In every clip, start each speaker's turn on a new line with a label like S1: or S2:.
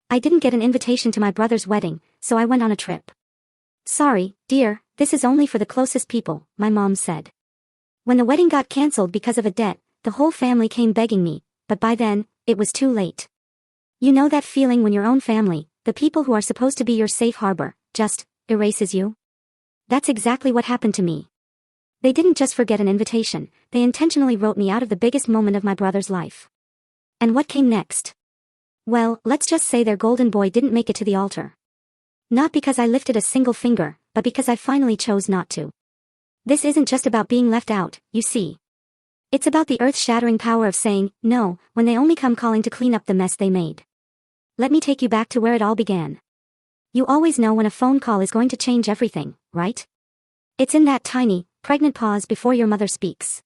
S1: I didn't get an invitation to my brother's wedding, so I went on a trip. Sorry, dear, this is only for the closest people, my mom said. When the wedding got cancelled because of a debt, the whole family came begging me, but by then, it was too late. You know that feeling when your own family, the people who are supposed to be your safe harbor, just erases you? That's exactly what happened to me. They didn't just forget an invitation, they intentionally wrote me out of the biggest moment of my brother's life. And what came next? Well, let's just say their golden boy didn't make it to the altar. Not because I lifted a single finger, but because I finally chose not to. This isn't just about being left out, you see. It's about the earth-shattering power of saying no when they only come calling to clean up the mess they made. Let me take you back to where it all began. You always know when a phone call is going to change everything, right? It's in that tiny, pregnant pause before your mother speaks.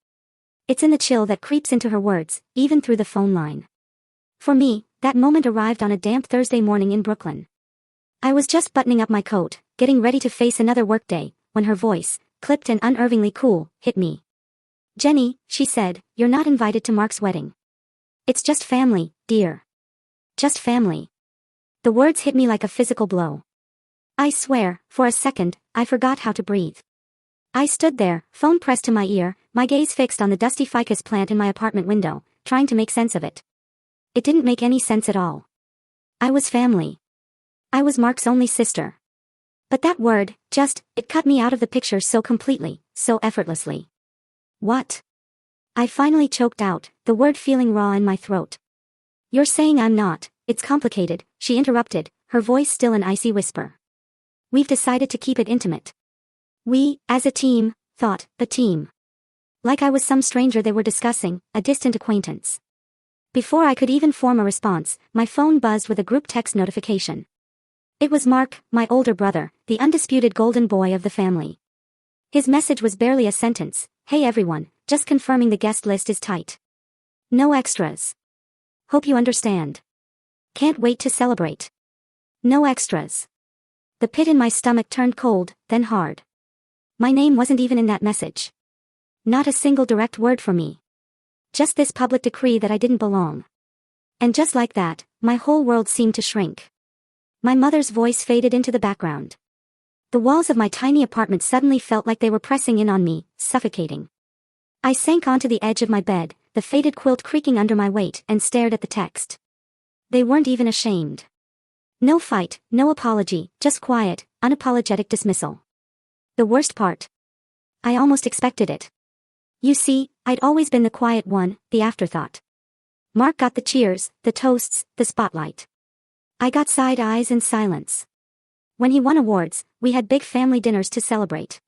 S1: It's in the chill that creeps into her words, even through the phone line. For me, that moment arrived on a damp Thursday morning in Brooklyn. I was just buttoning up my coat, getting ready to face another workday, when her voice, clipped and unnervingly cool, hit me. Jenny, she said, you're not invited to Mark's wedding. It's just family, dear. Just family. The words hit me like a physical blow. I swear, for a second, I forgot how to breathe. I stood there, phone pressed to my ear, my gaze fixed on the dusty ficus plant in my apartment window, trying to make sense of it. It didn't make any sense at all. I was family. I was Mark's only sister. But that word, it cut me out of the picture so completely, so effortlessly. What? I finally choked out, the word feeling raw in my throat. You're saying I'm not, it's complicated, she interrupted, her voice still an icy whisper. We've decided to keep it intimate. We, as a team, thought, the team. Like I was some stranger they were discussing, a distant acquaintance. Before I could even form a response, my phone buzzed with a group text notification. It was Mark, my older brother, the undisputed golden boy of the family. His message was barely a sentence. Hey everyone, just confirming the guest list is tight. No extras. Hope you understand. Can't wait to celebrate. No extras. The pit in my stomach turned cold, then hard. My name wasn't even in that message. Not a single direct word for me. Just this public decree that I didn't belong. And just like that, my whole world seemed to shrink. My mother's voice faded into the background. The walls of my tiny apartment suddenly felt like they were pressing in on me, suffocating. I sank onto the edge of my bed, the faded quilt creaking under my weight, and stared at the text. They weren't even ashamed. No fight, no apology, just quiet, unapologetic dismissal. The worst part. I almost expected it. You see, I'd always been the quiet one, the afterthought. Mark got the cheers, the toasts, the spotlight. I got side eyes and silence. When he won awards, we had big family dinners to celebrate.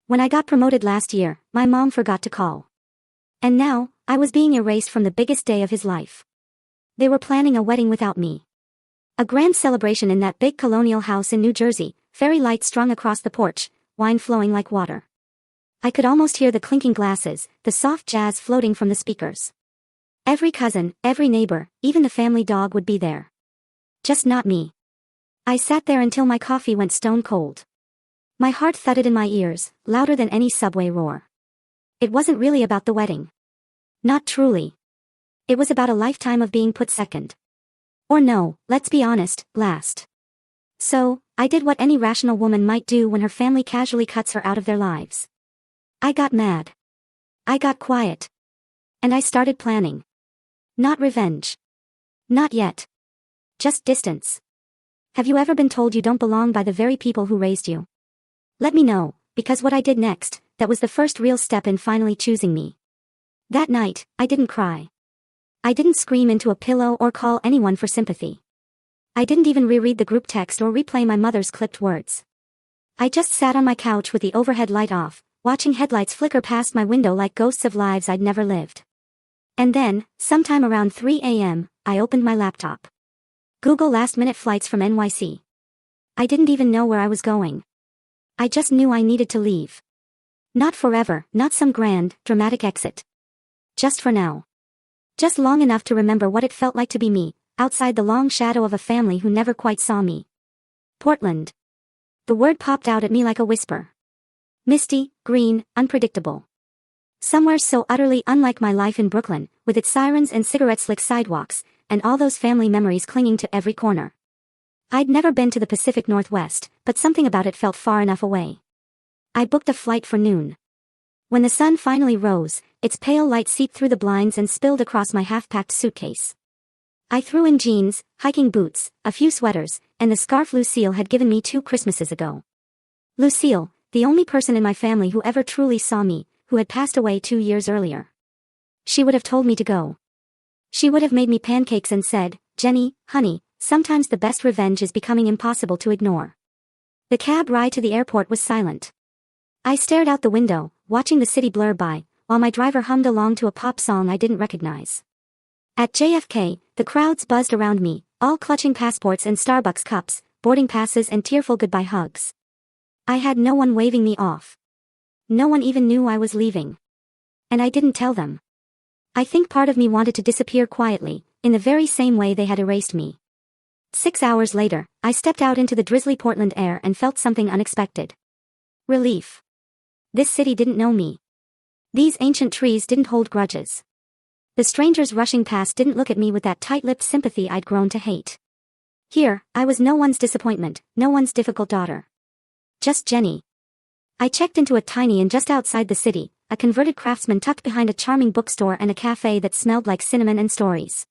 S1: When I got promoted last year, my mom forgot to call. And now, I was being erased from the biggest day of his life. They were planning a wedding without me. A grand celebration in that big colonial house in New Jersey, fairy lights strung across the porch, wine flowing like water. I could almost hear the clinking glasses, the soft jazz floating from the speakers. Every cousin, every neighbor, even the family dog would be there. Just not me. I sat there until my coffee went stone cold. My heart thudded in my ears, louder than any subway roar. It wasn't really about the wedding. Not truly. It was about a lifetime of being put second. Or no, let's be honest, last. So, I did what any rational woman might do when her family casually cuts her out of their lives. I got mad. I got quiet. And I started planning. Not revenge. Not yet. Just distance. Have you ever been told you don't belong by the very people who raised you? Let me know, because what I did next, that was the first real step in finally choosing me. That night, I didn't cry. I didn't scream into a pillow or call anyone for sympathy. I didn't even reread the group text or replay my mother's clipped words. I just sat on my couch with the overhead light off, watching headlights flicker past my window like ghosts of lives I'd never lived. And then, sometime around 3 a.m., I opened my laptop. Google last-minute flights from NYC. I didn't even know where I was going. I just knew I needed to leave. Not forever, not some grand, dramatic exit. Just for now. Just long enough to remember what it felt like to be me, outside the long shadow of a family who never quite saw me. Portland. The word popped out at me like a whisper. Misty, green, unpredictable. Somewhere so utterly unlike my life in Brooklyn, with its sirens and cigarette-slick sidewalks, and all those family memories clinging to every corner. I'd never been to the Pacific Northwest, but something about it felt far enough away. I booked a flight for noon. When the sun finally rose, its pale light seeped through the blinds and spilled across my half-packed suitcase. I threw in jeans, hiking boots, a few sweaters, and the scarf Lucille had given me 2 Christmases ago. Lucille, the only person in my family who ever truly saw me, who had passed away 2 years earlier. She would have told me to go. She would have made me pancakes and said, "Jenny, honey, sometimes the best revenge is becoming impossible to ignore." The cab ride to the airport was silent. I stared out the window, watching the city blur by, while my driver hummed along to a pop song I didn't recognize. At JFK, the crowds buzzed around me, all clutching passports and Starbucks cups, boarding passes and tearful goodbye hugs. I had no one waving me off. No one even knew I was leaving. And I didn't tell them. I think part of me wanted to disappear quietly, in the very same way they had erased me. 6 hours later, I stepped out into the drizzly Portland air and felt something unexpected. Relief. This city didn't know me. These ancient trees didn't hold grudges. The strangers rushing past didn't look at me with that tight-lipped sympathy I'd grown to hate. Here, I was no one's disappointment, no one's difficult daughter. Just Jenny. I checked into a tiny inn just outside the city, a converted craftsman tucked behind a charming bookstore and a cafe that smelled like cinnamon and stories.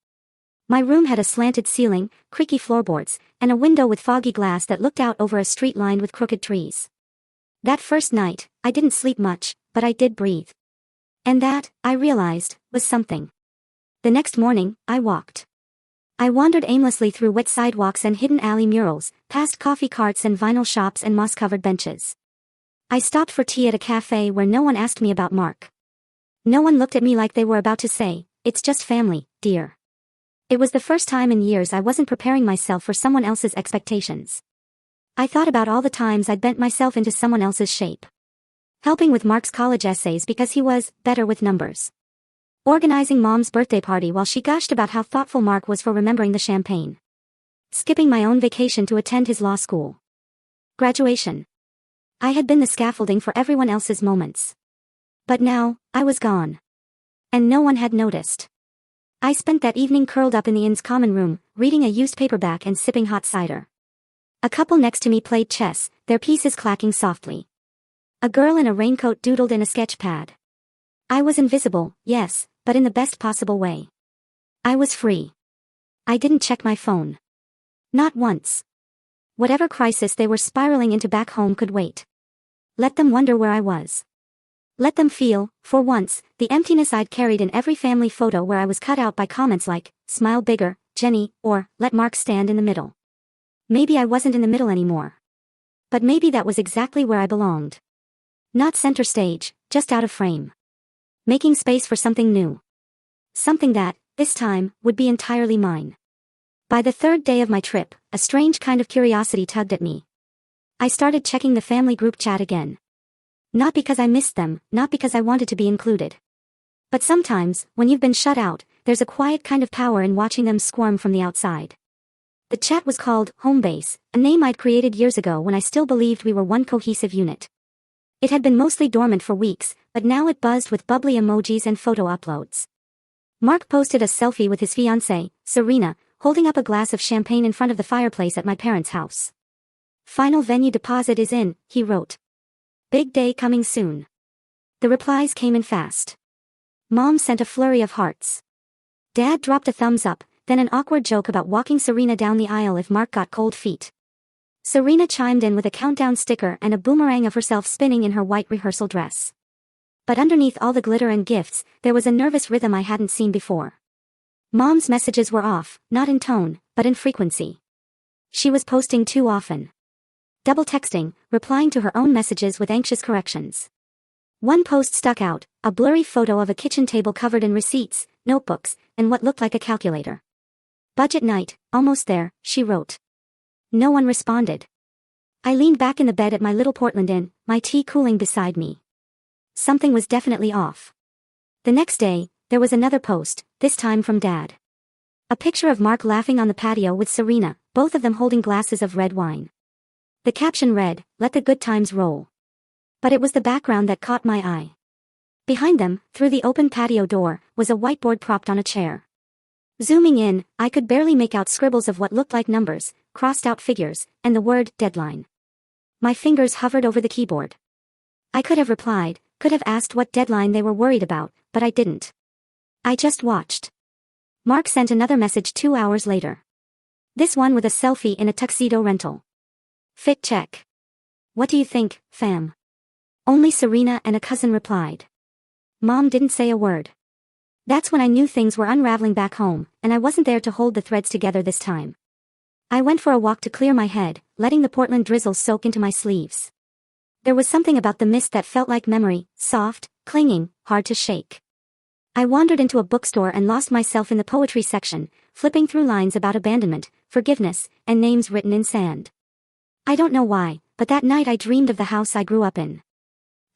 S1: My room had a slanted ceiling, creaky floorboards, and a window with foggy glass that looked out over a street lined with crooked trees. That first night, I didn't sleep much, but I did breathe. And that, I realized, was something. The next morning, I walked. I wandered aimlessly through wet sidewalks and hidden alley murals, past coffee carts and vinyl shops and moss-covered benches. I stopped for tea at a cafe where no one asked me about Mark. No one looked at me like they were about to say, "It's just family, dear." It was the first time in years I wasn't preparing myself for someone else's expectations. I thought about all the times I'd bent myself into someone else's shape. Helping with Mark's college essays because he was better with numbers. Organizing Mom's birthday party while she gushed about how thoughtful Mark was for remembering the champagne. Skipping my own vacation to attend his law school. Graduation. I had been the scaffolding for everyone else's moments. But now, I was gone. And no one had noticed. I spent that evening curled up in the inn's common room, reading a used paperback and sipping hot cider. A couple next to me played chess, their pieces clacking softly. A girl in a raincoat doodled in a sketch pad. I was invisible, yes, but in the best possible way. I was free. I didn't check my phone. Not once. Whatever crisis they were spiraling into back home could wait. Let them wonder where I was. Let them feel, for once, the emptiness I'd carried in every family photo where I was cut out by comments like, "Smile bigger, Jenny," or "Let Mark stand in the middle." Maybe I wasn't in the middle anymore. But maybe that was exactly where I belonged. Not center stage, just out of frame. Making space for something new. Something that, this time, would be entirely mine. By the 3rd day of my trip, a strange kind of curiosity tugged at me. I started checking the family group chat again. Not because I missed them, not because I wanted to be included. But sometimes, when you've been shut out, there's a quiet kind of power in watching them squirm from the outside. The chat was called Homebase, a name I'd created years ago when I still believed we were one cohesive unit. It had been mostly dormant for weeks, but now it buzzed with bubbly emojis and photo uploads. Mark posted a selfie with his fiancée, Serena, holding up a glass of champagne in front of the fireplace at my parents' house. "Final venue deposit is in," he wrote. "Big day coming soon." The replies came in fast. Mom sent a flurry of hearts. Dad dropped a thumbs up, then an awkward joke about walking Serena down the aisle if Mark got cold feet. Serena chimed in with a countdown sticker and a boomerang of herself spinning in her white rehearsal dress. But underneath all the glitter and gifts, there was a nervous rhythm I hadn't seen before. Mom's messages were off, not in tone, but in frequency. She was posting too often. Double texting, replying to her own messages with anxious corrections. One post stuck out, a blurry photo of a kitchen table covered in receipts, notebooks, and what looked like a calculator. "Budget night, almost there," she wrote. No one responded. I leaned back in the bed at my little Portland inn, my tea cooling beside me. Something was definitely off. The next day, there was another post, this time from Dad. A picture of Mark laughing on the patio with Serena, both of them holding glasses of red wine. The caption read, "Let the good times roll." But it was the background that caught my eye. Behind them, through the open patio door, was a whiteboard propped on a chair. Zooming in, I could barely make out scribbles of what looked like numbers, crossed out figures, and the word deadline. My fingers hovered over the keyboard. I could have replied, could have asked what deadline they were worried about, but I didn't. I just watched. Mark sent another message 2 hours later. This one with a selfie in a tuxedo rental. Fit check. What do you think, fam? Only Serena and a cousin replied. Mom didn't say a word. That's when I knew things were unraveling back home, and I wasn't there to hold the threads together this time. I went for a walk to clear my head, letting the Portland drizzle soak into my sleeves. There was something about the mist that felt like memory, soft, clinging, hard to shake. I wandered into a bookstore and lost myself in the poetry section, flipping through lines about abandonment, forgiveness, and names written in sand. I don't know why, but that night I dreamed of the house I grew up in.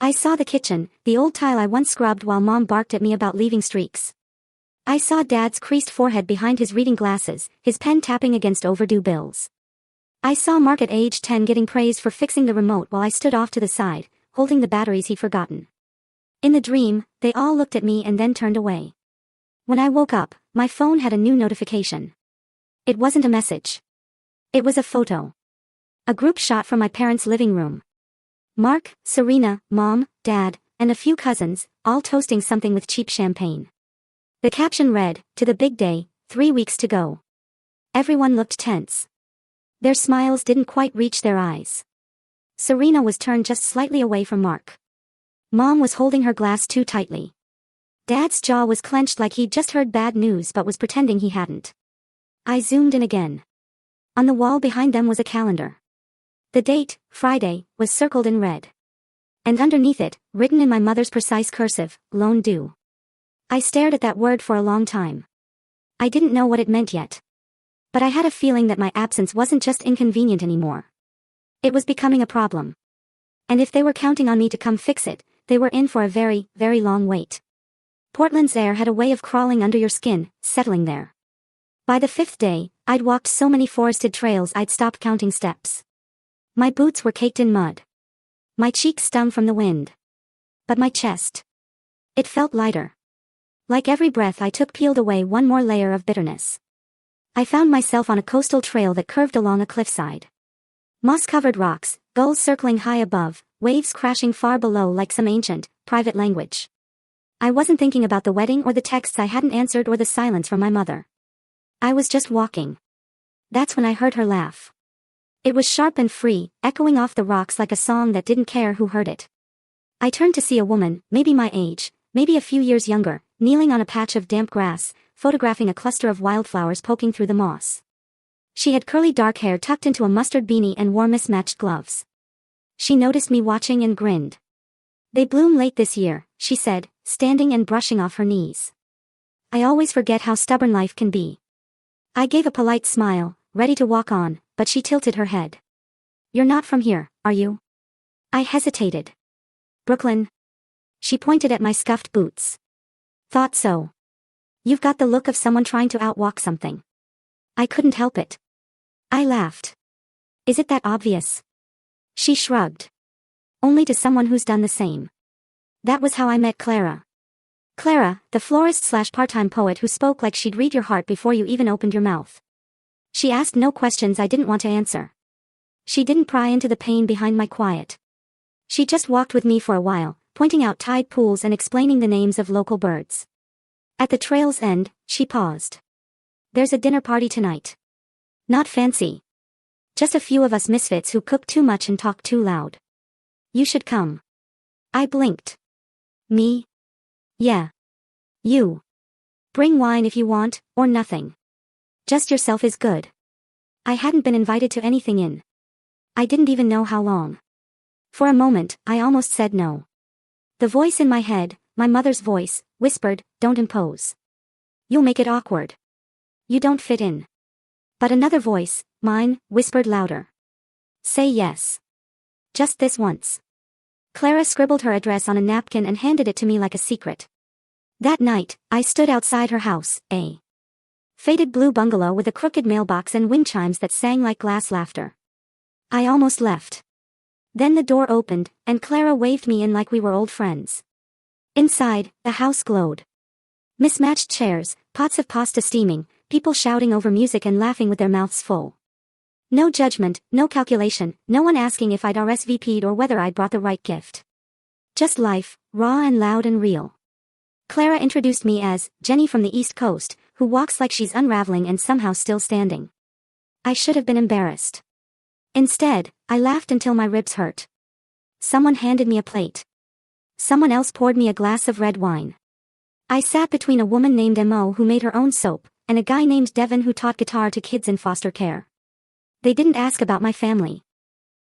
S1: I saw the kitchen, the old tile I once scrubbed while Mom barked at me about leaving streaks. I saw Dad's creased forehead behind his reading glasses, his pen tapping against overdue bills. I saw Mark at age 10 getting praised for fixing the remote while I stood off to the side, holding the batteries he'd forgotten. In the dream, they all looked at me and then turned away. When I woke up, my phone had a new notification. It wasn't a message. It was a photo. A group shot from my parents' living room. Mark, Serena, Mom, Dad, and a few cousins, all toasting something with cheap champagne. The caption read, "To the big day, 3 weeks to go." Everyone looked tense. Their smiles didn't quite reach their eyes. Serena was turned just slightly away from Mark. Mom was holding her glass too tightly. Dad's jaw was clenched like he'd just heard bad news but was pretending he hadn't. I zoomed in again. On the wall behind them was a calendar. The date, Friday, was circled in red. And underneath it, written in my mother's precise cursive, loan due. I stared at that word for a long time. I didn't know what it meant yet. But I had a feeling that my absence wasn't just inconvenient anymore. It was becoming a problem. And if they were counting on me to come fix it, they were in for a very, very long wait. Portland's air had a way of crawling under your skin, settling there. By the 5th day, I'd walked so many forested trails I'd stopped counting steps. My boots were caked in mud. My cheeks stung from the wind. But my chest. It felt lighter. Like every breath I took peeled away one more layer of bitterness. I found myself on a coastal trail that curved along a cliffside. Moss-covered rocks, gulls circling high above, waves crashing far below like some ancient, private language. I wasn't thinking about the wedding or the texts I hadn't answered or the silence from my mother. I was just walking. That's when I heard her laugh. It was sharp and free, echoing off the rocks like a song that didn't care who heard it. I turned to see a woman, maybe my age, maybe a few years younger, kneeling on a patch of damp grass, photographing a cluster of wildflowers poking through the moss. She had curly dark hair tucked into a mustard beanie and wore mismatched gloves. She noticed me watching and grinned. "They bloom late this year," she said, standing and brushing off her knees. I always forget how stubborn life can be. I gave a polite smile, ready to walk on, but she tilted her head. "You're not from here, are you?" I hesitated. "Brooklyn." She pointed at my scuffed boots. "Thought so. You've got the look of someone trying to outwalk something." I couldn't help it. I laughed. "Is it that obvious?" She shrugged. "Only to someone who's done the same." That was how I met Clara. Clara, the florist/part-time poet who spoke like she'd read your heart before you even opened your mouth. She asked no questions I didn't want to answer. She didn't pry into the pain behind my quiet. She just walked with me for a while, pointing out tide pools and explaining the names of local birds. At the trail's end, she paused. "There's a dinner party tonight. Not fancy. Just a few of us misfits who cook too much and talk too loud. You should come." I blinked. "Me? Yeah. You. Bring wine if you want, or nothing. Just yourself is good." I hadn't been invited to anything in. I didn't even know how long. For a moment, I almost said no. The voice in my head, my mother's voice, whispered, "Don't impose. You'll make it awkward. You don't fit in." But another voice, mine, whispered louder. "Say yes. Just this once." Clara scribbled her address on a napkin and handed it to me like a secret. That night, I stood outside her house, a faded blue bungalow with a crooked mailbox and wind chimes that sang like glass laughter. I almost left. Then the door opened, and Clara waved me in like we were old friends. Inside, the house glowed. Mismatched chairs, pots of pasta steaming, people shouting over music and laughing with their mouths full. No judgment, no calculation, no one asking if I'd RSVP'd or whether I'd brought the right gift. Just life, raw and loud and real. Clara introduced me as Jenny from the East Coast, who walks like she's unraveling and somehow still standing. I should have been embarrassed. Instead, I laughed until my ribs hurt. Someone handed me a plate. Someone else poured me a glass of red wine. I sat between a woman named Mo who made her own soap, and a guy named Devin who taught guitar to kids in foster care. They didn't ask about my family.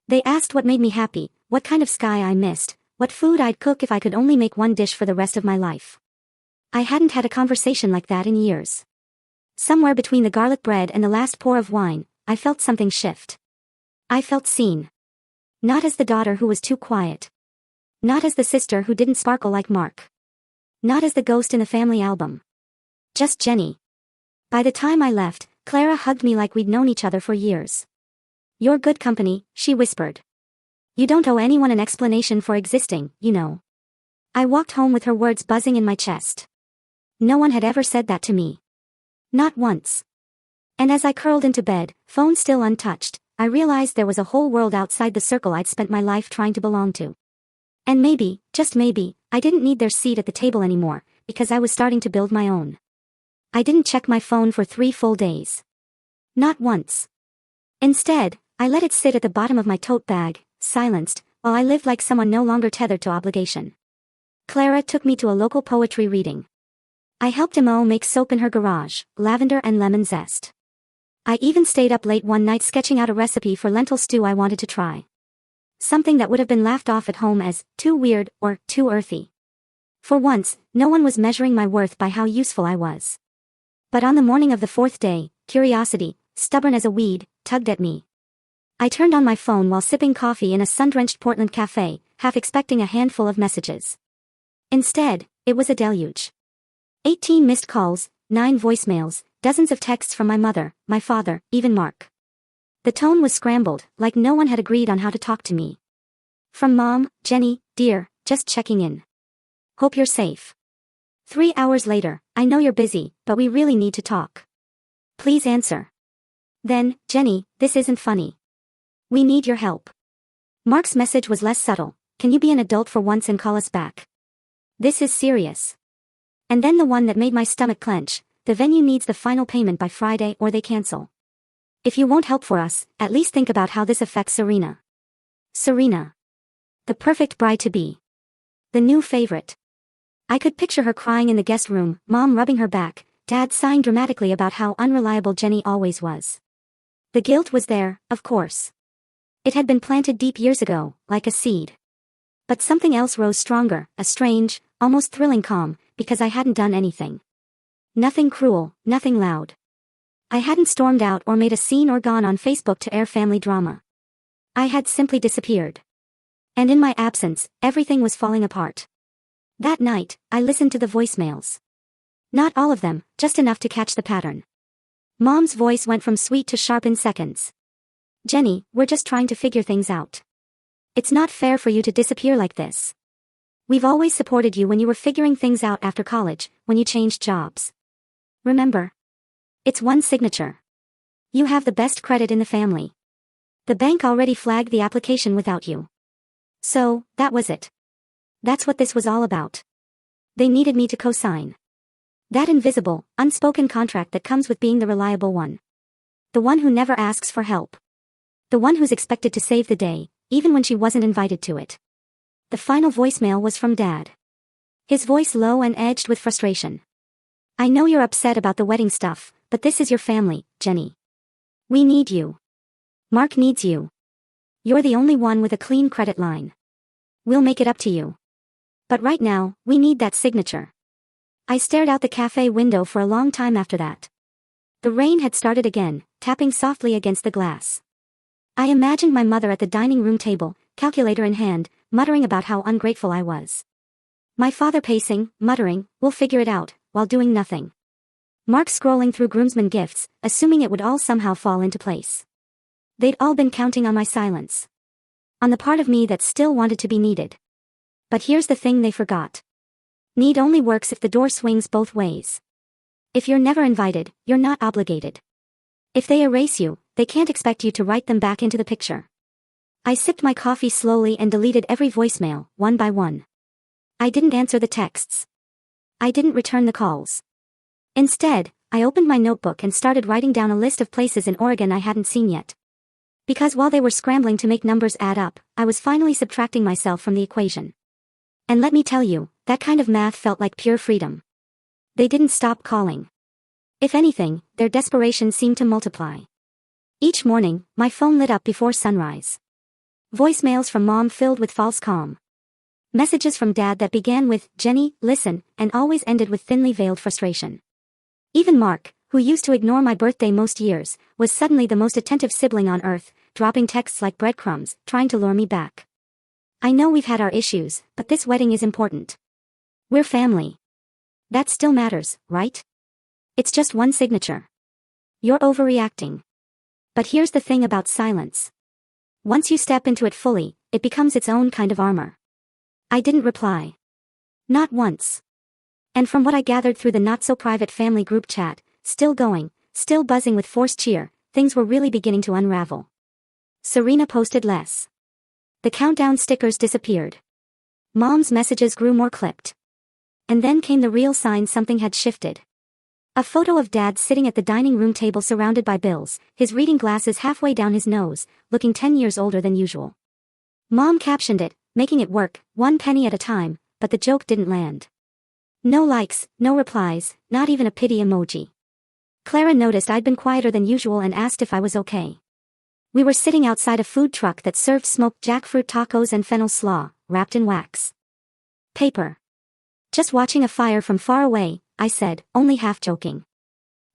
S1: They asked what made me happy, what kind of sky I missed, what food I'd cook if I could only make one dish for the rest of my life. I hadn't had a conversation like that in years. Somewhere between the garlic bread and the last pour of wine, I felt something shift. I felt seen. Not as the daughter who was too quiet. Not as the sister who didn't sparkle like Mark. Not as the ghost in the family album. Just Jenny. By the time I left, Clara hugged me like we'd known each other for years. "You're good company," she whispered. "You don't owe anyone an explanation for existing, you know." I walked home with her words buzzing in my chest. No one had ever said that to me. Not once. And as I curled into bed, phone still untouched, I realized there was a whole world outside the circle I'd spent my life trying to belong to. And maybe, just maybe, I didn't need their seat at the table anymore, because I was starting to build my own. I didn't check my phone for 3 full days. Not once. Instead, I let it sit at the bottom of my tote bag, silenced, while I lived like someone no longer tethered to obligation. Clara took me to a local poetry reading. I helped Mo make soap in her garage, lavender and lemon zest. I even stayed up late one night sketching out a recipe for lentil stew I wanted to try. Something that would have been laughed off at home as too weird or too earthy. For once, no one was measuring my worth by how useful I was. But on the morning of the 4th day, curiosity, stubborn as a weed, tugged at me. I turned on my phone while sipping coffee in a sun-drenched Portland cafe, half expecting a handful of messages. Instead, it was a deluge. 18 missed calls, 9 voicemails, dozens of texts from my mother, my father, even Mark. The tone was scrambled, like no one had agreed on how to talk to me. From Mom, Jenny, dear, just checking in. Hope you're safe. 3 hours later, I know you're busy, but we really need to talk. Please answer. Then, Jenny, this isn't funny. We need your help. Mark's message was less subtle. Can you be an adult for once and call us back? This is serious. And then the one that made my stomach clench, the venue needs the final payment by Friday or they cancel. If you won't help for us, at least think about how this affects Serena. Serena. The perfect bride-to-be. The new favorite. I could picture her crying in the guest room, Mom rubbing her back, Dad sighing dramatically about how unreliable Jenny always was. The guilt was there, of course. It had been planted deep years ago, like a seed. But something else rose stronger, a strange, almost thrilling calm, because I hadn't done anything. Nothing cruel, nothing loud. I hadn't stormed out or made a scene or gone on Facebook to air family drama. I had simply disappeared. And in my absence, everything was falling apart. That night, I listened to the voicemails. Not all of them, just enough to catch the pattern. Mom's voice went from sweet to sharp in seconds. Jenny, we're just trying to figure things out. It's not fair for you to disappear like this. We've always supported you when you were figuring things out after college, when you changed jobs. Remember? It's one signature. You have the best credit in the family. The bank already flagged the application without you. So, that was it. That's what this was all about. They needed me to co-sign. That invisible, unspoken contract that comes with being the reliable one. The one who never asks for help. The one who's expected to save the day, even when she wasn't invited to it. The final voicemail was from Dad. His voice low and edged with frustration. I know you're upset about the wedding stuff, but this is your family, Jenny. We need you. Mark needs you. You're the only one with a clean credit line. We'll make it up to you. But right now, we need that signature. I stared out the cafe window for a long time after that. The rain had started again, tapping softly against the glass. I imagined my mother at the dining room table, calculator in hand, muttering about how ungrateful I was. My father pacing, muttering, "We'll figure it out," while doing nothing. Mark scrolling through groomsmen gifts, assuming it would all somehow fall into place. They'd all been counting on my silence. On the part of me that still wanted to be needed. But here's the thing they forgot. Need only works if the door swings both ways. If you're never invited, you're not obligated. If they erase you, they can't expect you to write them back into the picture. I sipped my coffee slowly and deleted every voicemail, one by one. I didn't answer the texts. I didn't return the calls. Instead, I opened my notebook and started writing down a list of places in Oregon I hadn't seen yet. Because while they were scrambling to make numbers add up, I was finally subtracting myself from the equation. And let me tell you, that kind of math felt like pure freedom. They didn't stop calling. If anything, their desperation seemed to multiply. Each morning, my phone lit up before sunrise. Voicemails from Mom filled with false calm. Messages from Dad that began with, "Jenny, listen," and always ended with thinly veiled frustration. Even Mark, who used to ignore my birthday most years, was suddenly the most attentive sibling on earth, dropping texts like breadcrumbs, trying to lure me back. I know we've had our issues, but this wedding is important. We're family. That still matters, right? It's just one signature. You're overreacting. But here's the thing about silence. Once you step into it fully, it becomes its own kind of armor. I didn't reply. Not once. And from what I gathered through the not-so-private family group chat, still going, still buzzing with forced cheer, things were really beginning to unravel. Serena posted less. The countdown stickers disappeared. Mom's messages grew more clipped. And then came the real sign something had shifted. A photo of Dad sitting at the dining room table surrounded by bills, his reading glasses halfway down his nose, looking 10 years older than usual. Mom captioned it, making it work, 1 penny at a time, but the joke didn't land. No likes, no replies, not even a pity emoji. Clara noticed I'd been quieter than usual and asked if I was okay. We were sitting outside a food truck that served smoked jackfruit tacos and fennel slaw, wrapped in wax paper. Just watching a fire from far away, I said, only half joking.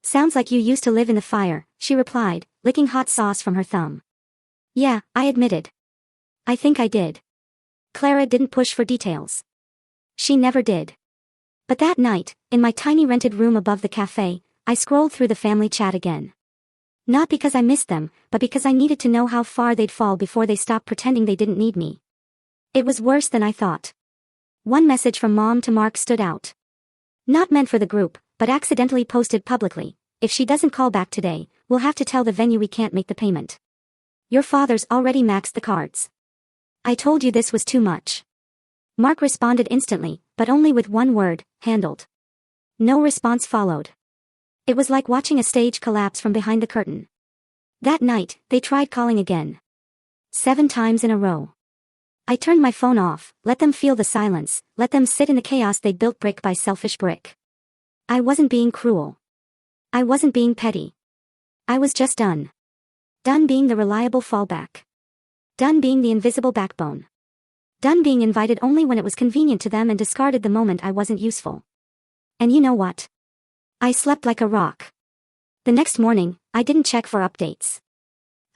S1: Sounds like you used to live in the fire, she replied, licking hot sauce from her thumb. Yeah, I admitted. I think I did. Clara didn't push for details. She never did. But that night, in my tiny rented room above the cafe, I scrolled through the family chat again. Not because I missed them, but because I needed to know how far they'd fall before they stopped pretending they didn't need me. It was worse than I thought. One message from Mom to Mark stood out. Not meant for the group, but accidentally posted publicly. If she doesn't call back today, we'll have to tell the venue we can't make the payment. Your father's already maxed the cards. I told you this was too much. Mark responded instantly, but only with one word, handled. No response followed. It was like watching a stage collapse from behind the curtain. That night, they tried calling again. 7 times in a row. I turned my phone off, let them feel the silence, let them sit in the chaos they'd built brick by selfish brick. I wasn't being cruel. I wasn't being petty. I was just done. Done being the reliable fallback. Done being the invisible backbone. Done being invited only when it was convenient to them and discarded the moment I wasn't useful. And you know what? I slept like a rock. The next morning, I didn't check for updates.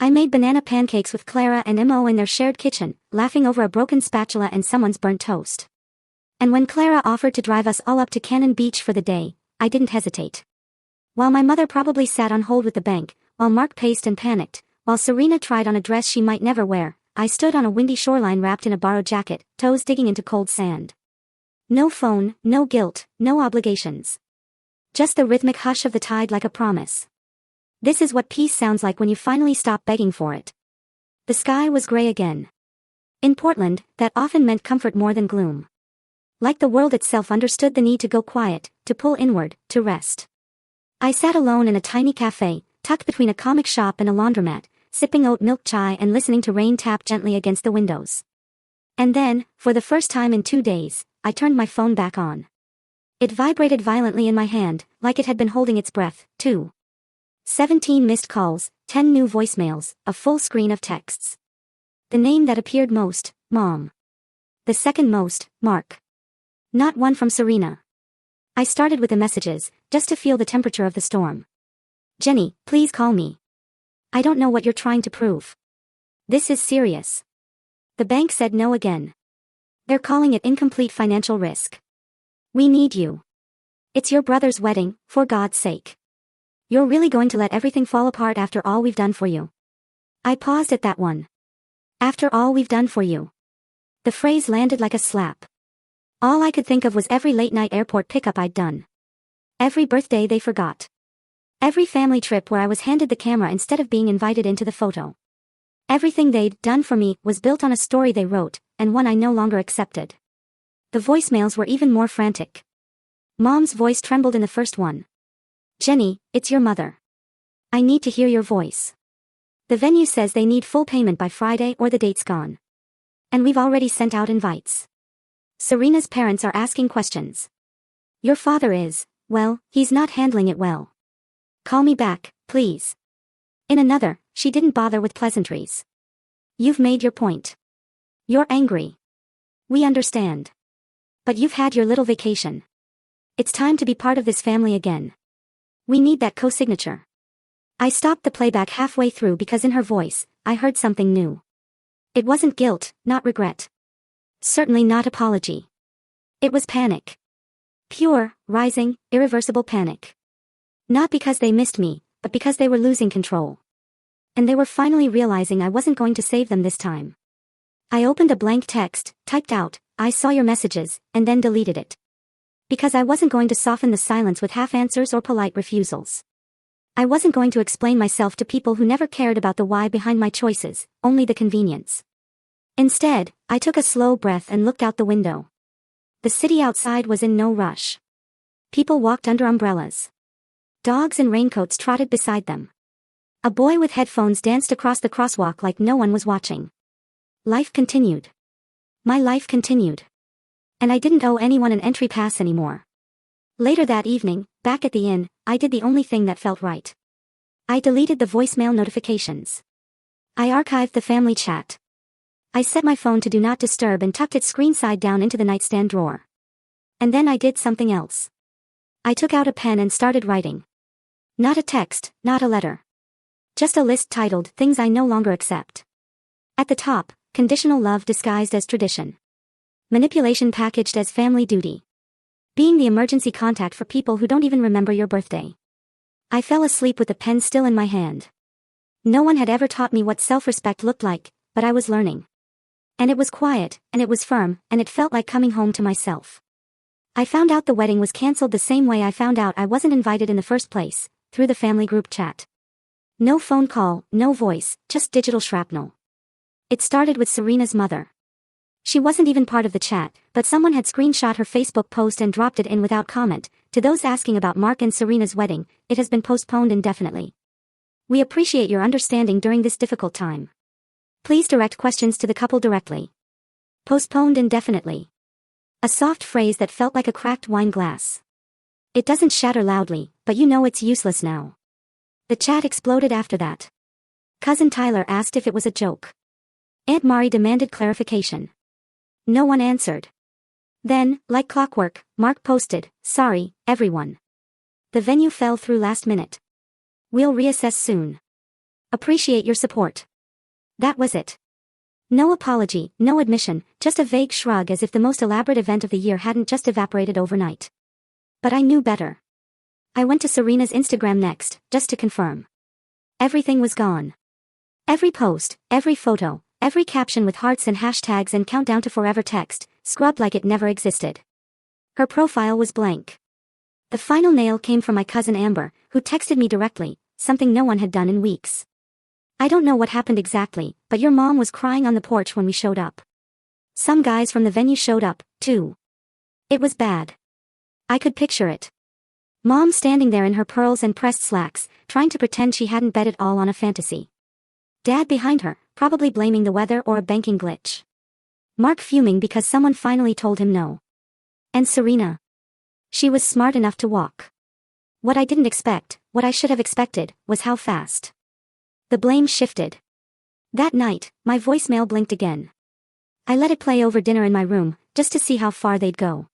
S1: I made banana pancakes with Clara and Mo in their shared kitchen, laughing over a broken spatula and someone's burnt toast. And when Clara offered to drive us all up to Cannon Beach for the day, I didn't hesitate. While my mother probably sat on hold with the bank, while Mark paced and panicked, while Serena tried on a dress she might never wear, I stood on a windy shoreline wrapped in a borrowed jacket, toes digging into cold sand. No phone, no guilt, no obligations. Just the rhythmic hush of the tide like a promise. This is what peace sounds like when you finally stop begging for it. The sky was gray again. In Portland, that often meant comfort more than gloom. Like the world itself understood the need to go quiet, to pull inward, to rest. I sat alone in a tiny cafe, tucked between a comic shop and a laundromat, sipping oat milk chai and listening to rain tap gently against the windows. And then, for the first time in 2 days, I turned my phone back on. It vibrated violently in my hand, like it had been holding its breath, too. 17 missed calls, 10 new voicemails, a full screen of texts. The name that appeared most, Mom. The second most, Mark. Not one from Serena. I started with the messages, just to feel the temperature of the storm. Jenny, please call me. I don't know what you're trying to prove. This is serious. The bank said no again. They're calling it incomplete financial risk. We need you. It's your brother's wedding, for God's sake. You're really going to let everything fall apart after all we've done for you? I paused at that one. After all we've done for you. The phrase landed like a slap. All I could think of was every late-night airport pickup I'd done. Every birthday they forgot. Every family trip where I was handed the camera instead of being invited into the photo. Everything they'd done for me was built on a story they wrote, and one I no longer accepted. The voicemails were even more frantic. Mom's voice trembled in the first one. "Jenny, it's your mother. I need to hear your voice. The venue says they need full payment by Friday or the date's gone. And we've already sent out invites. Serena's parents are asking questions. Your father is, well, he's not handling it well. Call me back, please." In another, she didn't bother with pleasantries. "You've made your point. You're angry. We understand. But you've had your little vacation. It's time to be part of this family again. We need that co-signature." I stopped the playback halfway through because in her voice, I heard something new. It wasn't guilt, not regret. Certainly not apology. It was panic. Pure, rising, irreversible panic. Not because they missed me, but because they were losing control. And they were finally realizing I wasn't going to save them this time. I opened a blank text, typed out, "I saw your messages," and then deleted it. Because I wasn't going to soften the silence with half answers or polite refusals. I wasn't going to explain myself to people who never cared about the why behind my choices, only the convenience. Instead, I took a slow breath and looked out the window. The city outside was in no rush. People walked under umbrellas. Dogs in raincoats trotted beside them. A boy with headphones danced across the crosswalk like no one was watching. Life continued. My life continued. And I didn't owe anyone an entry pass anymore. Later that evening, back at the inn, I did the only thing that felt right. I deleted the voicemail notifications. I archived the family chat. I set my phone to do not disturb and tucked it screen side down into the nightstand drawer. And then I did something else. I took out a pen and started writing. Not a text, not a letter. Just a list titled "Things I No Longer Accept." At the top, conditional love disguised as tradition. Manipulation packaged as family duty. Being the emergency contact for people who don't even remember your birthday. I fell asleep with the pen still in my hand. No one had ever taught me what self-respect looked like, but I was learning. And it was quiet, and it was firm, and it felt like coming home to myself. I found out the wedding was cancelled the same way I found out I wasn't invited in the first place, through the family group chat. No phone call, no voice, just digital shrapnel. It started with Serena's mother. She wasn't even part of the chat, but someone had screenshot her Facebook post and dropped it in without comment. "To those asking about Mark and Serena's wedding, it has been postponed indefinitely. We appreciate your understanding during this difficult time. Please direct questions to the couple directly. Postponed indefinitely." A soft phrase that felt like a cracked wine glass. It doesn't shatter loudly, but you know it's useless now. The chat exploded after that. Cousin Tyler asked if it was a joke. Aunt Mari demanded clarification. No one answered. Then, like clockwork, Mark posted, "Sorry, everyone. The venue fell through last minute. We'll reassess soon. Appreciate your support." That was it. No apology, no admission, just a vague shrug as if the most elaborate event of the year hadn't just evaporated overnight. But I knew better. I went to Serena's Instagram next, just to confirm. Everything was gone. Every post, every photo, every caption with hearts and hashtags and countdown to forever text, scrubbed like it never existed. Her profile was blank. The final nail came from my cousin Amber, who texted me directly, something no one had done in weeks. "I don't know what happened exactly, but your mom was crying on the porch when we showed up. Some guys from the venue showed up, too. It was bad. I could picture it. Mom standing there in her pearls and pressed slacks, trying to pretend she hadn't bet it all on a fantasy. Dad behind her, probably blaming the weather or a banking glitch. Mark fuming because someone finally told him no. And Serena. She was smart enough to walk. What I didn't expect, what I should have expected, was how fast. The blame shifted. That night, my voicemail blinked again. I let it play over dinner in my room, just to see how far they'd go.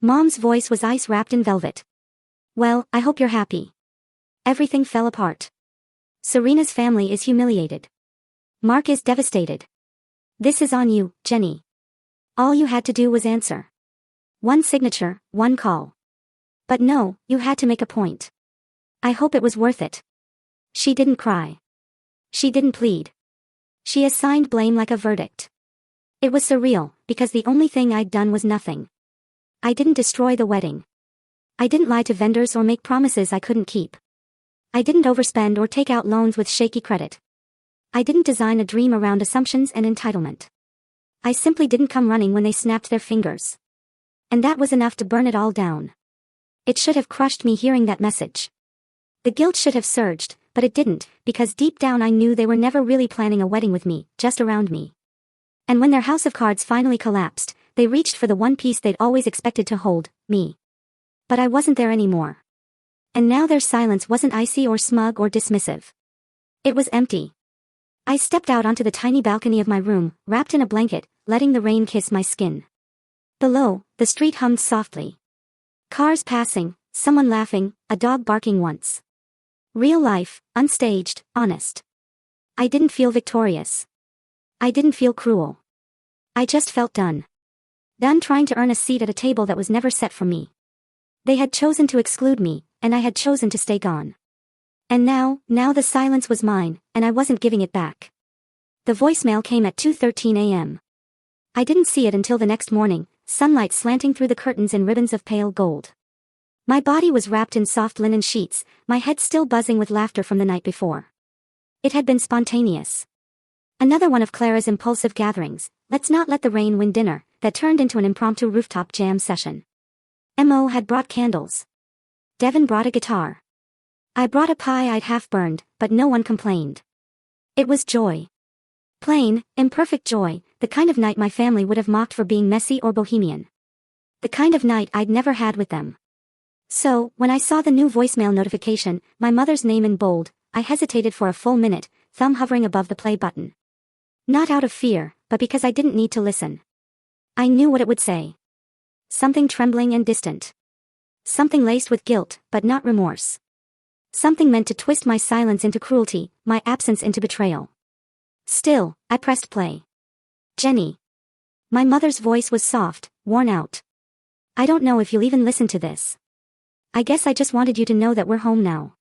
S1: Mom's voice was ice wrapped in velvet. "Well, I hope you're happy. Everything fell apart. Serena's family is humiliated. Mark is devastated. This is on you, Jenny. All you had to do was answer. One signature, one call. But no, you had to make a point. I hope it was worth it." She didn't cry. She didn't plead. She assigned blame like a verdict. It was surreal, because the only thing I'd done was nothing. I didn't destroy the wedding. I didn't lie to vendors or make promises I couldn't keep. I didn't overspend or take out loans with shaky credit. I didn't design a dream around assumptions and entitlement. I simply didn't come running when they snapped their fingers. And that was enough to burn it all down. It should have crushed me hearing that message. The guilt should have surged, but it didn't, because deep down I knew they were never really planning a wedding with me, just around me. And when their house of cards finally collapsed, they reached for the one piece they'd always expected to hold, me. But I wasn't there anymore. And now their silence wasn't icy or smug or dismissive. It was empty. I stepped out onto the tiny balcony of my room, wrapped in a blanket, letting the rain kiss my skin. Below, the street hummed softly. Cars passing, someone laughing, a dog barking once. Real life, unstaged, honest. I didn't feel victorious. I didn't feel cruel. I just felt done. Done trying to earn a seat at a table that was never set for me. They had chosen to exclude me, and I had chosen to stay gone. And now the silence was mine, and I wasn't giving it back. The voicemail came at 2:13 a.m. I didn't see it until the next morning, sunlight slanting through the curtains in ribbons of pale gold. My body was wrapped in soft linen sheets, my head still buzzing with laughter from the night before. It had been spontaneous. Another one of Clara's impulsive gatherings, let's not let the rain win dinner, that turned into an impromptu rooftop jam session. Mo had brought candles. Devin brought a guitar. I brought a pie I'd half burned, but no one complained. It was joy. Plain, imperfect joy, the kind of night my family would have mocked for being messy or bohemian. The kind of night I'd never had with them. So, when I saw the new voicemail notification, my mother's name in bold, I hesitated for a full minute, thumb hovering above the play button. Not out of fear, but because I didn't need to listen. I knew what it would say. Something trembling and distant. Something laced with guilt, but not remorse. Something meant to twist my silence into cruelty, my absence into betrayal. Still, I pressed play. Jenny. My mother's voice was soft, worn out. I don't know if you'll even listen to this. I guess I just wanted you to know that we're home now.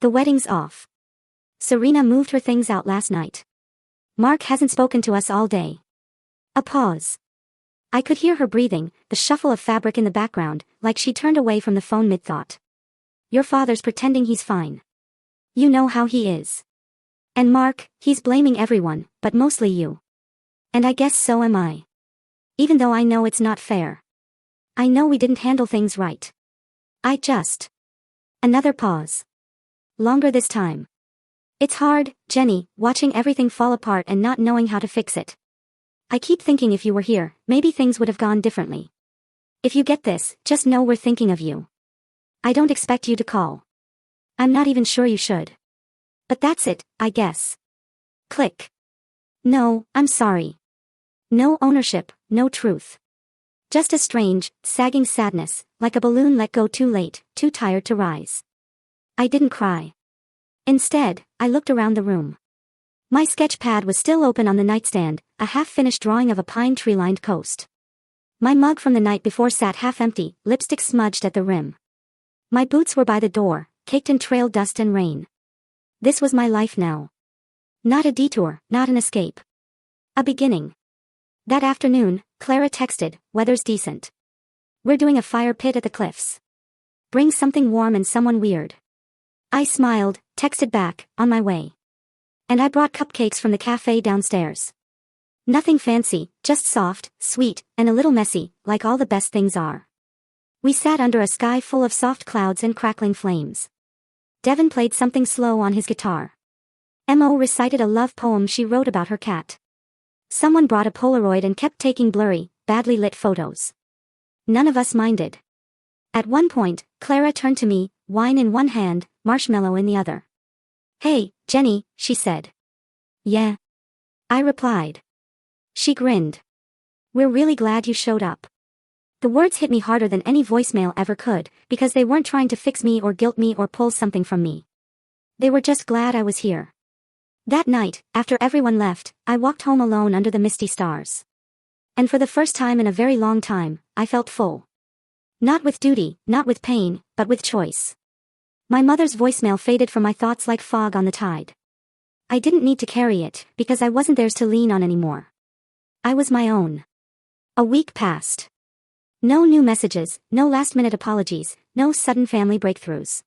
S1: The wedding's off. Serena moved her things out last night. Mark hasn't spoken to us all day. A pause. I could hear her breathing, the shuffle of fabric in the background, like she turned away from the phone mid-thought. Your father's pretending he's fine. You know how he is. And Mark, he's blaming everyone, but mostly you. And I guess so am I. Even though I know it's not fair. I know we didn't handle things right. I just... Another pause. Longer this time. It's hard, Jenny, watching everything fall apart and not knowing how to fix it. I keep thinking if you were here, maybe things would have gone differently. If you get this, just know we're thinking of you. I don't expect you to call. I'm not even sure you should. But that's it, I guess. Click. No, I'm sorry. No ownership, no truth. Just a strange, sagging sadness, like a balloon let go too late, too tired to rise. I didn't cry. Instead, I looked around the room. My sketch pad was still open on the nightstand, a half-finished drawing of a pine tree-lined coast. My mug from the night before sat half-empty, lipstick smudged at the rim. My boots were by the door, caked in trail dust and rain. This was my life now. Not a detour, not an escape. A beginning. That afternoon, Clara texted, "Weather's decent. We're doing a fire pit at the cliffs. Bring something warm and someone weird." I smiled, texted back, "On my way." And I brought cupcakes from the cafe downstairs. Nothing fancy, just soft, sweet, and a little messy, like all the best things are. We sat under a sky full of soft clouds and crackling flames. Devin played something slow on his guitar. Mo recited a love poem she wrote about her cat. Someone brought a Polaroid and kept taking blurry, badly lit photos. None of us minded. At one point, Clara turned to me, wine in one hand, marshmallow in the other. "Hey, Jenny," she said. "Yeah?" I replied. She grinned. "We're really glad you showed up." The words hit me harder than any voicemail ever could, because they weren't trying to fix me or guilt me or pull something from me. They were just glad I was here. That night, after everyone left, I walked home alone under the misty stars. And for the first time in a very long time, I felt full. Not with duty, not with pain, but with choice. My mother's voicemail faded from my thoughts like fog on the tide. I didn't need to carry it, because I wasn't theirs to lean on anymore. I was my own. A week passed. No new messages, no last-minute apologies, no sudden family breakthroughs.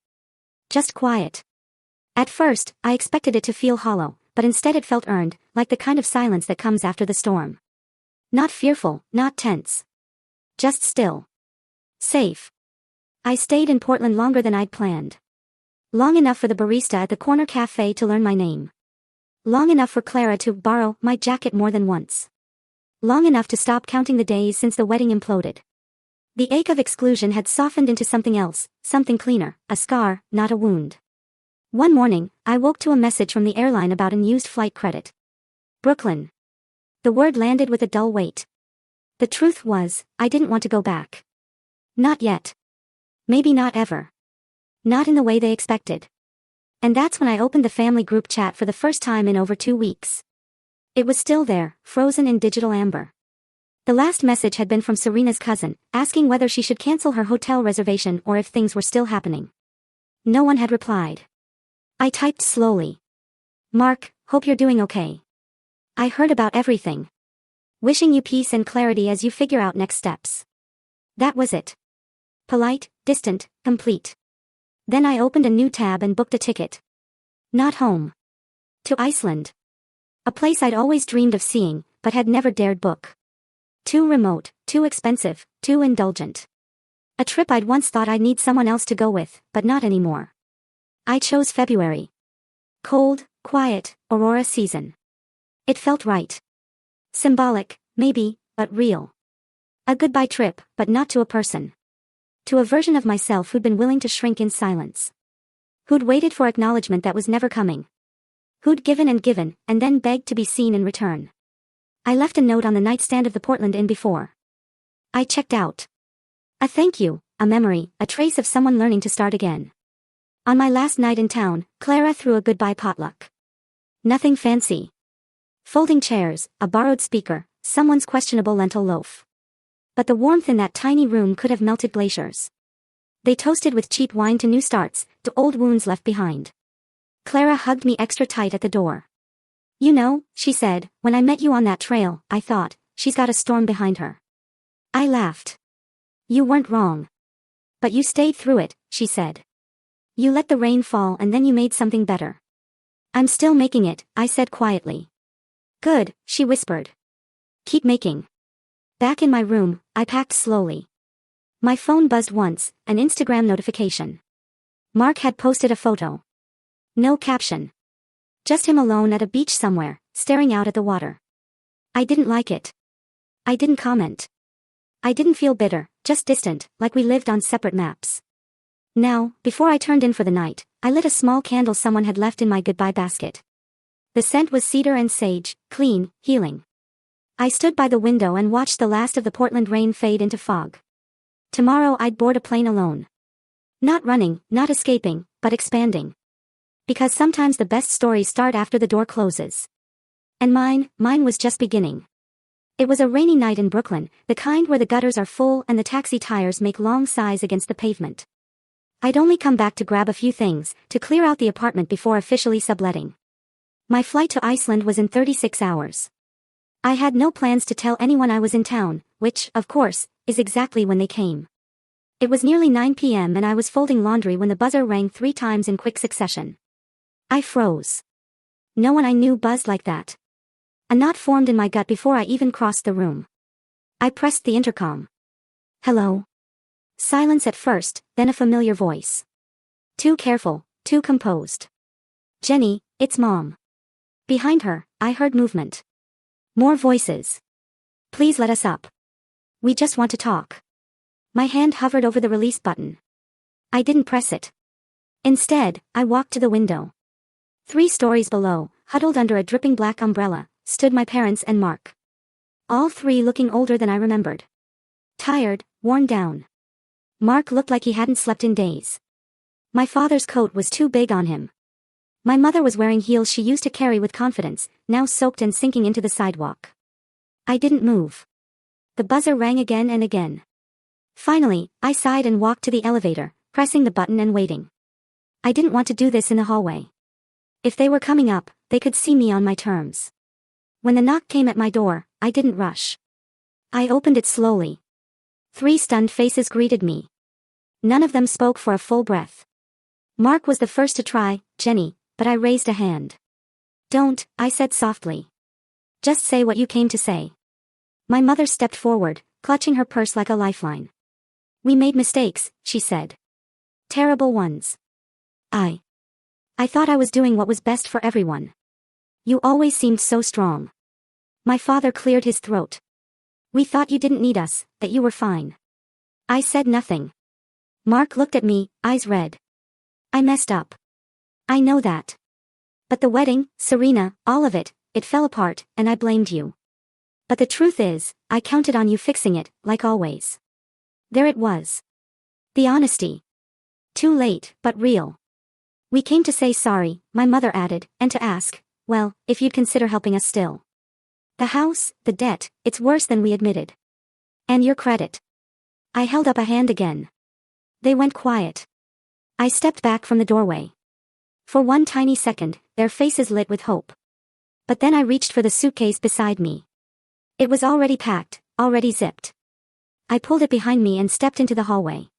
S1: Just quiet. At first, I expected it to feel hollow, but instead it felt earned, like the kind of silence that comes after the storm. Not fearful, not tense. Just still. Safe. I stayed in Portland longer than I'd planned. Long enough for the barista at the corner cafe to learn my name. Long enough for Clara to borrow my jacket more than once. Long enough to stop counting the days since the wedding imploded. The ache of exclusion had softened into something else, something cleaner, a scar, not a wound. One morning, I woke to a message from the airline about unused flight credit. Brooklyn. The word landed with a dull weight. The truth was, I didn't want to go back. Not yet. Maybe not ever. Not in the way they expected. And that's when I opened the family group chat for the first time in over 2 weeks. It was still there, frozen in digital amber. The last message had been from Serena's cousin, asking whether she should cancel her hotel reservation or if things were still happening. No one had replied. I typed slowly. Mark, hope you're doing okay. I heard about everything. Wishing you peace and clarity as you figure out next steps. That was it. Polite, distant, complete. Then I opened a new tab and booked a ticket. Not home. To Iceland. A place I'd always dreamed of seeing, but had never dared book. Too remote, too expensive, too indulgent. A trip I'd once thought I'd need someone else to go with, but not anymore. I chose February. Cold, quiet, aurora season. It felt right. Symbolic, maybe, but real. A goodbye trip, but not to a person. To a version of myself who'd been willing to shrink in silence. Who'd waited for acknowledgement that was never coming. Who'd given, and then begged to be seen in return. I left a note on the nightstand of the Portland Inn before I checked out. A thank you, a memory, a trace of someone learning to start again. On my last night in town, Clara threw a goodbye potluck. Nothing fancy. Folding chairs, a borrowed speaker, someone's questionable lentil loaf. But the warmth in that tiny room could have melted glaciers. They toasted with cheap wine to new starts, to old wounds left behind. Clara hugged me extra tight at the door. You know, she said, when I met you on that trail, I thought, she's got a storm behind her. I laughed. You weren't wrong. But you stayed through it, she said. You let the rain fall and then you made something better. I'm still making it, I said quietly. Good, she whispered. Keep making. Back in my room, I packed slowly. My phone buzzed once, an Instagram notification. Mark had posted a photo. No caption. Just him alone at a beach somewhere, staring out at the water. I didn't like it. I didn't comment. I didn't feel bitter, just distant, like we lived on separate maps. Now, before I turned in for the night, I lit a small candle someone had left in my goodbye basket. The scent was cedar and sage, clean, healing. I stood by the window and watched the last of the Portland rain fade into fog. Tomorrow I'd board a plane alone. Not running, not escaping, but expanding. Because sometimes the best stories start after the door closes. And mine was just beginning. It was a rainy night in Brooklyn, the kind where the gutters are full and the taxi tires make long sighs against the pavement. I'd only come back to grab a few things, to clear out the apartment before officially subletting. My flight to Iceland was in 36 hours. I had no plans to tell anyone I was in town, which, of course, is exactly when they came. It was nearly 9 p.m. and I was folding laundry when the buzzer rang 3 times in quick succession. I froze. No one I knew buzzed like that. A knot formed in my gut before I even crossed the room. I pressed the intercom. Hello? Silence at first, then a familiar voice. Too careful, too composed. Jenny, it's Mom. Behind her, I heard movement. More voices. Please let us up. We just want to talk. My hand hovered over the release button. I didn't press it. Instead, I walked to the window. 3 stories below, huddled under a dripping black umbrella, stood my parents and Mark. All 3 looking older than I remembered. Tired, worn down. Mark looked like he hadn't slept in days. My father's coat was too big on him. My mother was wearing heels she used to carry with confidence, now soaked and sinking into the sidewalk. I didn't move. The buzzer rang again and again. Finally, I sighed and walked to the elevator, pressing the button and waiting. I didn't want to do this in the hallway. If they were coming up, they could see me on my terms. When the knock came at my door, I didn't rush. I opened it slowly. 3 stunned faces greeted me. None of them spoke for a full breath. Mark was the first to try, Jenny, but I raised a hand. Don't, I said softly. Just say what you came to say. My mother stepped forward, clutching her purse like a lifeline. We made mistakes, she said. Terrible ones. I thought I was doing what was best for everyone. You always seemed so strong. My father cleared his throat. We thought you didn't need us, that you were fine. I said nothing. Mark looked at me, eyes red. I messed up. I know that. But the wedding, Serena, all of it, it fell apart, and I blamed you. But the truth is, I counted on you fixing it, like always. There it was. The honesty. Too late, but real. We came to say sorry, my mother added, and to ask, well, if you'd consider helping us still. The house, the debt, it's worse than we admitted. And your credit. I held up a hand again. They went quiet. I stepped back from the doorway. For one tiny second, their faces lit with hope. But then I reached for the suitcase beside me. It was already packed, already zipped. I pulled it behind me and stepped into the hallway.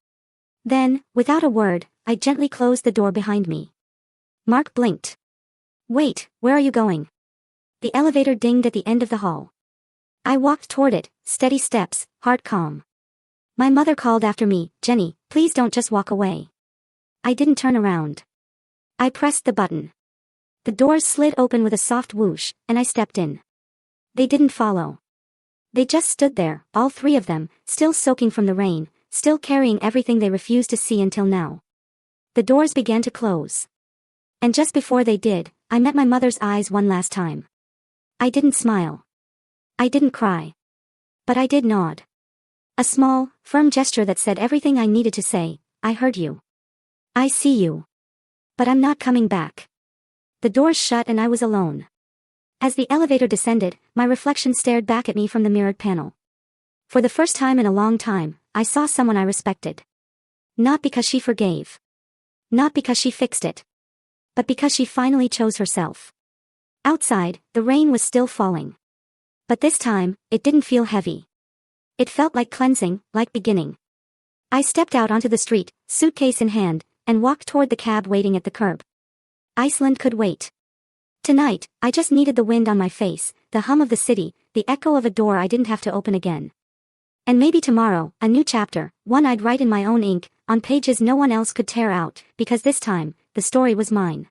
S1: Then, without a word, I gently closed the door behind me. Mark blinked. Wait, where are you going? The elevator dinged at the end of the hall. I walked toward it, steady steps, heart calm. My mother called after me, Jenny, please don't just walk away. I didn't turn around. I pressed the button. The doors slid open with a soft whoosh, and I stepped in. They didn't follow. They just stood there, all three of them, still soaking from the rain, still carrying everything they refused to see until now. The doors began to close. And just before they did, I met my mother's eyes one last time. I didn't smile. I didn't cry. But I did nod. A small, firm gesture that said everything I needed to say. I heard you. I see you. But I'm not coming back. The doors shut and I was alone. As the elevator descended, my reflection stared back at me from the mirrored panel. For the first time in a long time, I saw someone I respected. Not because she forgave. Not because she fixed it. But because she finally chose herself. Outside, the rain was still falling. But this time, it didn't feel heavy. It felt like cleansing, like beginning. I stepped out onto the street, suitcase in hand, and walked toward the cab waiting at the curb. Iceland could wait. Tonight, I just needed the wind on my face, the hum of the city, the echo of a door I didn't have to open again. And maybe tomorrow, a new chapter, one I'd write in my own ink, on pages no one else could tear out, because this time, the story was mine.